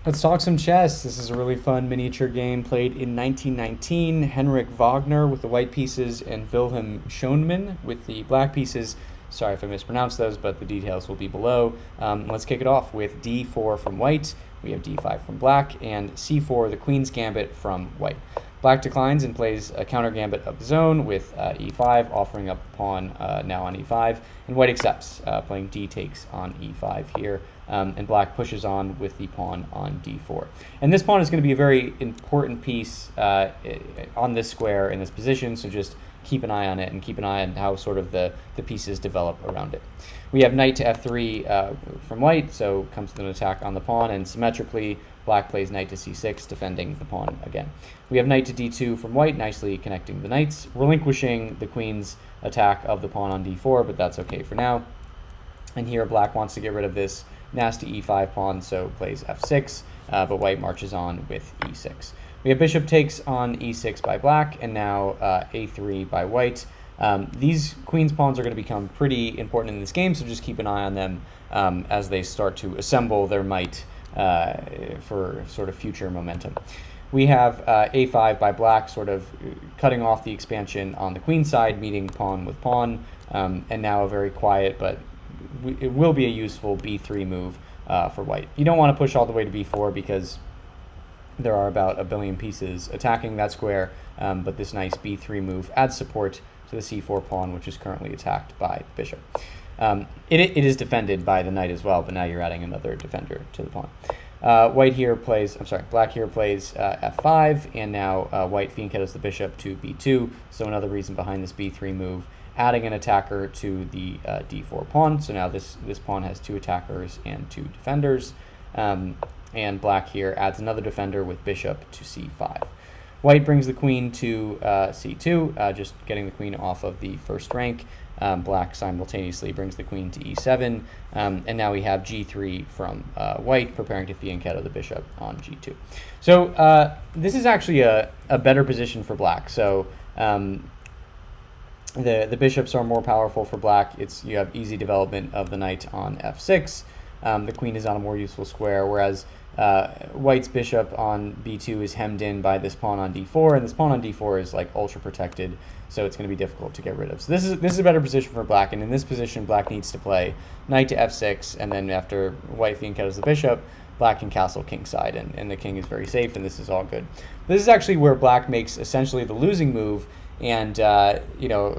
Let's talk some chess. This is a really fun miniature game played in 1919. Heinrich Wagner with the white pieces and Wilhelm Schoenmann with the black pieces. Sorry if I mispronounced those, but the details will be below. Let's kick it off with d4 from white. We have d5 from black, and c4, the queen's gambit from white. Black declines and plays a counter gambit of his own with e5, offering up a pawn now on e5, and white accepts, playing d takes on e5 here, and black pushes on with the pawn on d4. And this pawn is going to be a very important piece on this square in this position, so just keep an eye on it and keep an eye on how sort of the pieces develop around it. We have knight to f3 from white, so comes to an attack on the pawn, and symmetrically black plays knight to c6, defending the pawn again. We have knight to d2 from white, nicely connecting the knights, relinquishing the queen's attack of the pawn on d4, but that's okay for now. And here black wants to get rid of this nasty e5 pawn, so plays f6, but white marches on with e6. We have bishop takes on e6 by black, and now a3 by white. These queen's pawns are going to become pretty important in this game, so just keep an eye on them as they start to assemble their might for sort of future momentum. We have a5 by black, sort of cutting off the expansion on the queen side, meeting pawn with pawn, and now a very quiet, but it will be a useful b3 move for white. You don't want to push all the way to b4 because there are about a billion pieces attacking that square, but this nice b3 move adds support to the c4 pawn, which is currently attacked by the bishop. It is defended by the knight as well, but now you're adding another defender to the pawn. Black here plays f5, and now white fianchettos the bishop to b2, so another reason behind this b3 move, adding an attacker to the d4 pawn. So now this pawn has two attackers and two defenders, and black here adds another defender with bishop to c5. White brings the queen to c2, just getting the queen off of the first rank. Black simultaneously brings the queen to e7, and now we have g3 from white, preparing to fianchetto the bishop on g2. So this is actually a better position for black. So the bishops are more powerful for black. You have easy development of the knight on f6. The queen is on a more useful square, whereas white's bishop on b2 is hemmed in by this pawn on d4, and this pawn on d4 is like ultra protected, so it's going to be difficult to get rid of. So this is a better position for black, and in this position black needs to play knight to f6, and then after white fianchettos the bishop, black can castle kingside, and the king is very safe, and this is all good. This is actually where black makes essentially the losing move, and a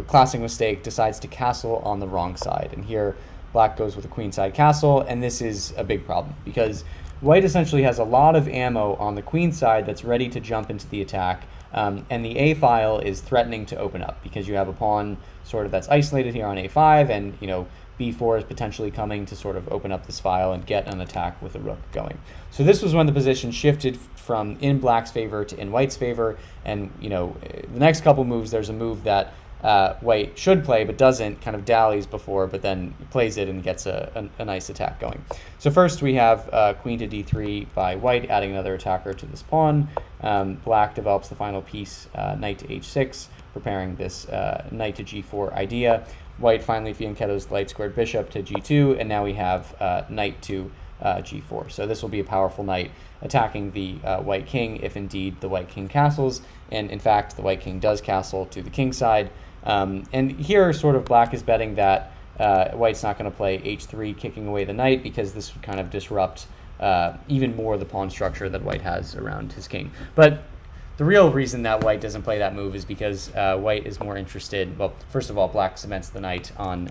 classic mistake, decides to castle on the wrong side, and here black goes with a queenside castle, and this is a big problem because white essentially has a lot of ammo on the queen side that's ready to jump into the attack, and the a file is threatening to open up because you have a pawn sort of that's isolated here on a5, and b4 is potentially coming to sort of open up this file and get an attack with a rook going. So this was when the position shifted from in black's favor to in white's favor, and the next couple moves, there's a move that white should play but doesn't, kind of dallies before, but then plays it and gets a nice attack going. So first we have queen to d3 by white, adding another attacker to this pawn. Black develops the final piece, knight to h6, preparing this knight to g4 idea. White finally fianchettos the light squared bishop to g2, and now we have knight to g4. So this will be a powerful knight attacking the white king if indeed the white king castles, and in fact the white king does castle to the king side. And here sort of black is betting that white's not going to play h3, kicking away the knight, because this would kind of disrupt even more the pawn structure that white has around his king. But the real reason that white doesn't play that move is because white is more interested, well, first of all, black cements the knight on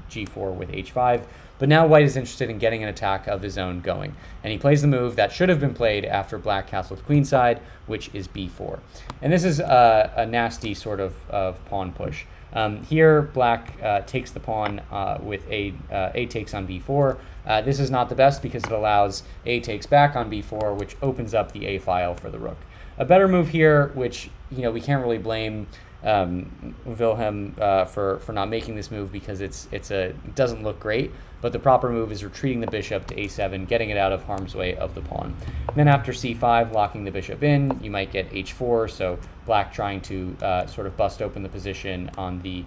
g4 with h5, but now white is interested in getting an attack of his own going, and he plays the move that should have been played after black castled queenside, which is b4. And this is a nasty sort of pawn push. Here black takes the pawn with a takes on b4. This is not the best because it allows a takes back on b4, which opens up the a file for the rook. A better move here, which we can't really blame Wilhelm for not making this move, because it doesn't look great, but the proper move is retreating the bishop to a7, getting it out of harm's way of the pawn. And then after c5, locking the bishop in, you might get h4, so black trying to sort of bust open the position on the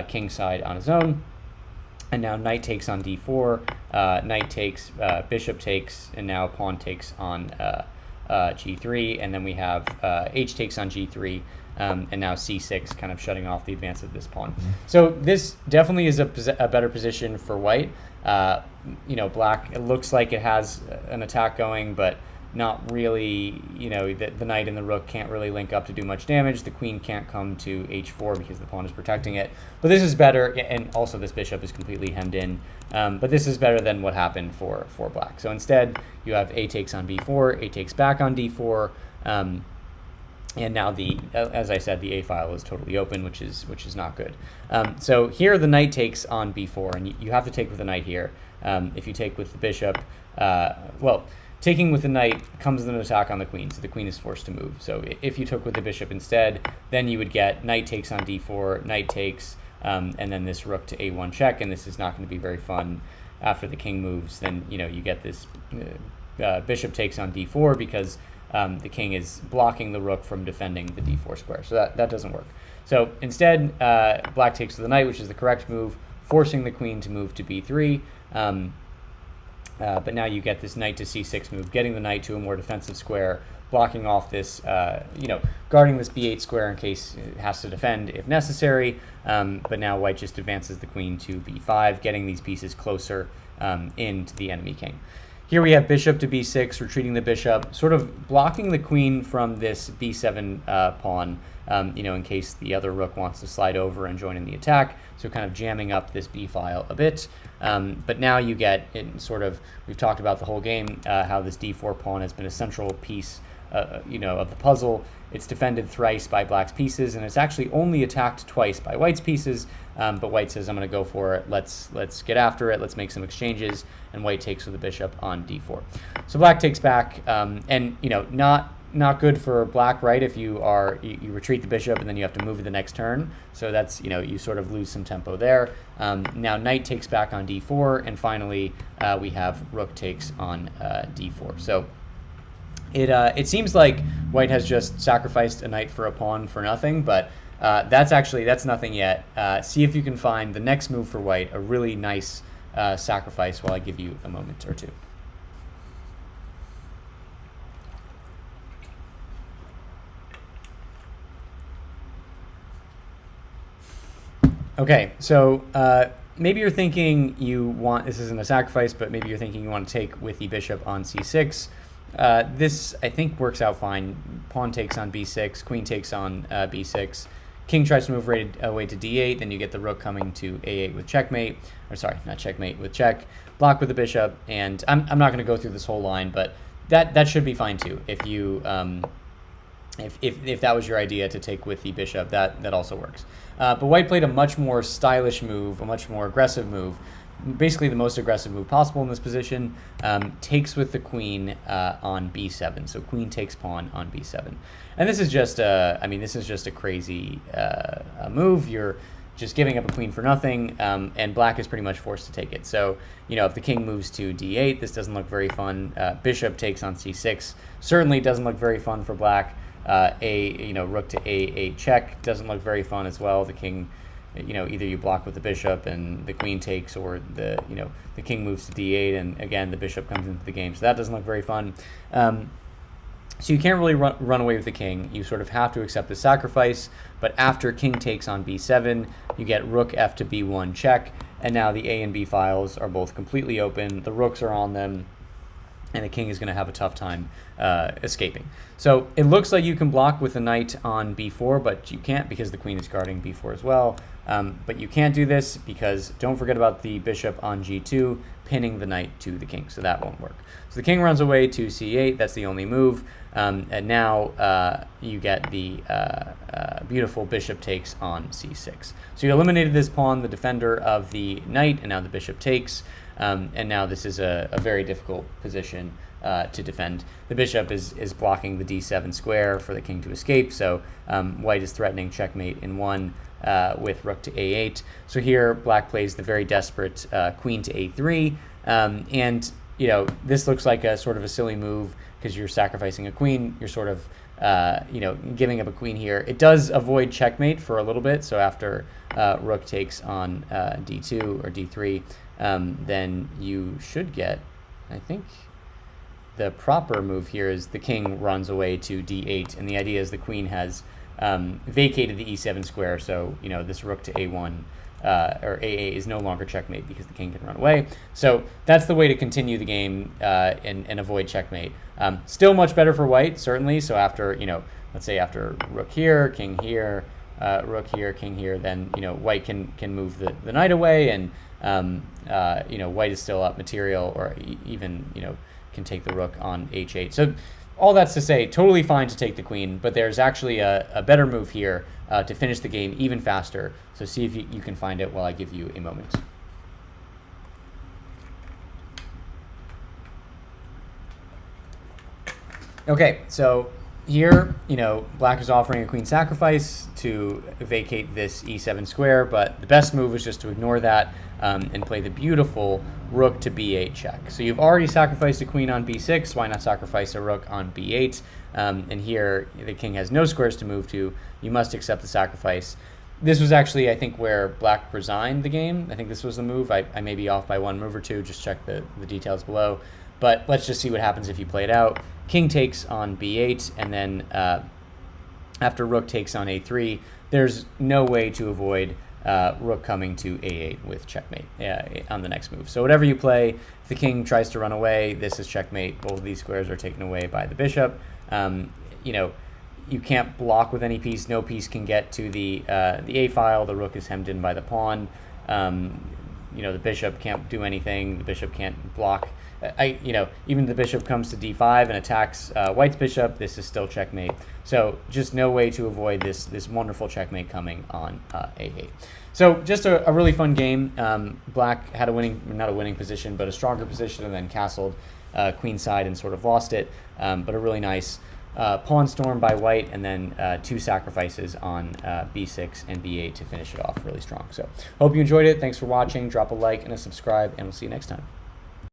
king side on his own. And now knight takes on d4, knight takes, bishop takes, and now pawn takes on g3, and then we have h takes on g3, and now c6, kind of shutting off the advance of this pawn. So this definitely is a better position for white. Black, it looks like it has an attack going, but not really. The knight and the rook can't really link up to do much damage. The queen can't come to h4 because the pawn is protecting it. But this is better, and also this bishop is completely hemmed in. But this is better than what happened for black. So instead, you have a takes on b4, a takes back on d4, and now as I said, the a file is totally open, which is not good. So here the knight takes on b4, and you have to take with the knight here. If you take with the bishop, taking with the knight comes with an attack on the queen, so the queen is forced to move. So if you took with the bishop instead, then you would get knight takes on d4, knight takes, and then this rook to a1 check, and this is not going to be very fun. After the king moves, then you get this bishop takes on d4 because the king is blocking the rook from defending the d4 square. So that doesn't work. So instead, black takes with the knight, which is the correct move, forcing the queen to move to b3. But now you get this knight to c6 move, getting the knight to a more defensive square, blocking off this, guarding this b8 square in case it has to defend if necessary. But now white just advances the queen to b5, getting these pieces closer into the enemy king. Here we have bishop to b6, retreating the bishop, sort of blocking the queen from this b7 pawn, in case the other rook wants to slide over and join in the attack. So kind of jamming up this b file a bit. But now you get, we've talked about the whole game, how this d4 pawn has been a central piece of the puzzle. It's defended thrice by black's pieces, and it's actually only attacked twice by white's pieces. But white says, I'm going to go for it. Let's get after it. Let's make some exchanges. And white takes with the bishop on d4. So black takes back, and not good for black, right? If you retreat the bishop and then you have to move it the next turn. So that's, you sort of lose some tempo there. Now knight takes back on d4, and finally we have rook takes on d4. So it seems like white has just sacrificed a knight for a pawn for nothing, but that's nothing yet. See if you can find the next move for white, a really nice sacrifice, while I give you a moment or two. Okay, so maybe you're thinking this isn't a sacrifice, but maybe you're thinking you want to take with the bishop on c6. This, I think, works out fine. Pawn takes on b6, queen takes on b6. King tries to move right away to d8, then you get the rook coming to a8 with checkmate. Or sorry, not checkmate, with check. Block with the bishop, and I'm not going to go through this whole line, but that should be fine too. If you if that was your idea to take with the bishop, that also works. But white played a much more stylish move, a much more aggressive move, basically the most aggressive move possible in this position. Takes with the queen on b7. So queen takes pawn on b7, and this is just a crazy move. You're just giving up a queen for nothing, and black is pretty much forced to take it. So if the king moves to d8, this doesn't look very fun. Bishop takes on c6 certainly doesn't look very fun for black. Rook to a8 check doesn't look very fun as well. The king, either you block with the bishop and the queen takes, or the king moves to d8, and again the bishop comes into the game. So that doesn't look very fun. So you can't really run away with the king. You sort of have to accept the sacrifice. But after king takes on b7, you get rook f to b1 check, and now the a and b files are both completely open. The rooks are on them, and the king is going to have a tough time escaping. So it looks like you can block with the knight on b4, but you can't because the queen is guarding b4 as well. But you can't do this because don't forget about the bishop on g2, pinning the knight to the king, so that won't work. So the king runs away to c8, that's the only move, and now you get the beautiful bishop takes on c6. So you eliminated this pawn, the defender of the knight, and now the bishop takes. And now this is a very difficult position to defend. The bishop is blocking the d7 square for the king to escape, so white is threatening checkmate in one with rook to a8. So here black plays the very desperate queen to a3, and you know, this looks like a sort of a silly move because you're sacrificing a queen. You're sort of, you know, giving up a queen here. It does avoid checkmate for a little bit. So after rook takes on d2 or d3, then you should get, I think, the proper move here is the king runs away to d8, and the idea is the queen has vacated the e7 square, so you know this rook to a1 or a8 is no longer checkmate because the king can run away. So that's the way to continue the game and avoid checkmate. Still much better for white, certainly. So after, you know, let's say after rook here, king here, rook here, king here, then you know white can move the knight away, and you know white is still up material, or even you know can take the rook on h8. So all that's to say, totally fine to take the queen, but there's actually a better move here to finish the game even faster. So see if you can find it while I give you a moment. Okay, so here, you know, black is offering a queen sacrifice to vacate this e7 square, but the best move is just to ignore that and play the beautiful rook to b8 check. So you've already sacrificed a queen on b6, why not sacrifice a rook on b8? And here, the king has no squares to move to. You must accept the sacrifice. This was actually, I think, where black resigned the game. I think this was the move. I may be off by one move or two. Just check the details below. But let's just see what happens if you play it out. King takes on b8, and then after rook takes on a3, there's no way to avoid rook coming to a8 with checkmate on the next move. So whatever you play, if the king tries to run away, this is checkmate. Both of these squares are taken away by the bishop. You know, you can't block with any piece. No piece can get to the a file. The rook is hemmed in by the pawn. You know, the bishop can't do anything. The bishop can't block. You know, even the bishop comes to d5 and attacks white's bishop. This is still checkmate. So just no way to avoid this wonderful checkmate coming on a8. So just a really fun game. Black had not a winning position, but a stronger position, and then castled queenside and sort of lost it. But a really nice pawn storm by white, and then two sacrifices on b6 and b8 to finish it off really strong. So hope you enjoyed it. Thanks for watching. Drop a like and a subscribe, and we'll see you next time.